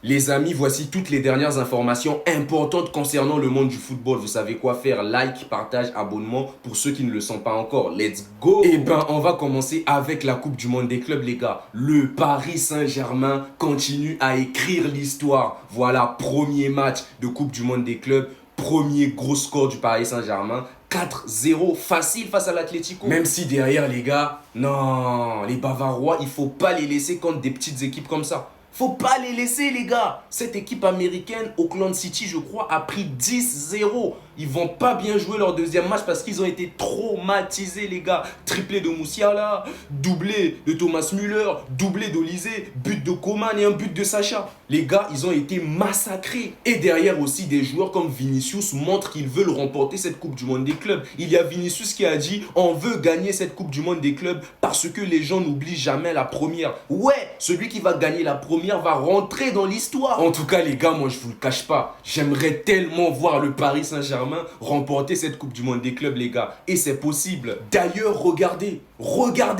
Les amis, voici toutes les dernières informations importantes concernant le monde du football. Vous savez quoi faire? Like, partage, abonnement pour ceux qui ne le sont pas encore. Let's go! Eh ben, on va commencer avec la Coupe du Monde des clubs, les gars. Le Paris Saint-Germain continue à écrire l'histoire. Voilà, premier match de Coupe du Monde des clubs. Premier gros score du Paris Saint-Germain. 4-0 facile face à l'Atlético. Même si derrière, les gars, non, les Bavarois, il faut pas les laisser contre des petites équipes comme ça. Faut pas les laisser, les gars. Cette équipe américaine, Auckland City, je crois, a pris 10-0. Ils vont pas bien jouer leur deuxième match parce qu'ils ont été traumatisés, les gars. Triplé de Musiala, doublé de Thomas Müller, doublé d'Olise, but de Coman et un but de Sacha. Les gars, ils ont été massacrés. Et derrière aussi, des joueurs comme Vinicius montrent qu'ils veulent remporter cette Coupe du Monde des clubs. Il y a Vinicius qui a dit « On veut gagner cette Coupe du Monde des clubs parce que les gens n'oublient jamais la première. » Ouais, celui qui va gagner la première va rentrer dans l'histoire. En tout cas, les gars, moi, je vous le cache pas. J'aimerais tellement voir le Paris Saint-Germain remporter cette Coupe du Monde des clubs, les gars. Et c'est possible. D'ailleurs, regardez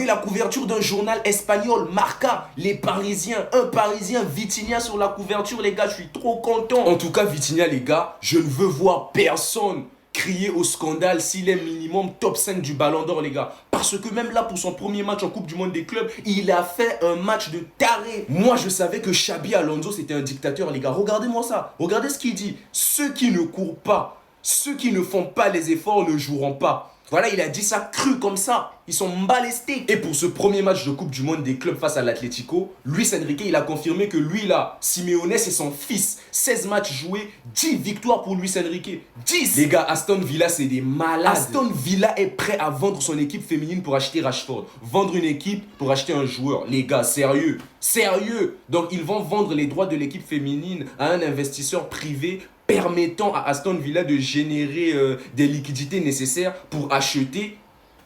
la couverture d'un journal espagnol, Marca. Les Parisiens, un Parisien, Vitinha sur la couverture, les gars. Je suis trop content. En tout cas, Vitinha, les gars, je ne veux voir personne crier au scandale s'il est minimum top 5 du Ballon d'Or, les gars. Parce que même là, pour son premier match en Coupe du Monde des clubs, il a fait un match de taré. Moi, je savais que Xabi Alonso, c'était un dictateur, les gars. Regardez-moi ça. Regardez ce qu'il dit. Ceux qui ne courent pas, ceux qui ne font pas les efforts ne joueront pas. Voilà, il a dit ça cru comme ça. Ils sont balestés. Et pour ce premier match de Coupe du Monde des clubs face à l'Atlético, Luis Enrique, il a confirmé que lui là, Simeone, c'est son fils. 16 matchs joués, 10 victoires pour Luis Enrique. 10. Les gars, Aston Villa, c'est des malades. Aston Villa est prêt à vendre son équipe féminine pour acheter Rashford. Vendre une équipe pour acheter un joueur. Les gars, sérieux. Sérieux. Donc, ils vont vendre les droits de l'équipe féminine à un investisseur privé permettant à Aston Villa de générer des liquidités nécessaires pour acheter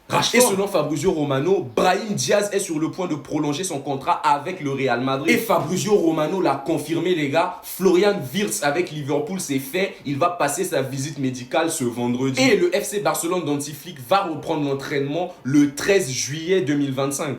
Rashford. Et selon Fabrizio Romano, Brahim Diaz est sur le point de prolonger son contrat avec le Real Madrid. Et Fabrizio Romano l'a confirmé, les gars. Florian Wirtz avec Liverpool, c'est fait. Il va passer sa visite médicale ce vendredi. Et le FC Barcelone d'Hansi Flick va reprendre l'entraînement le 13 juillet 2025.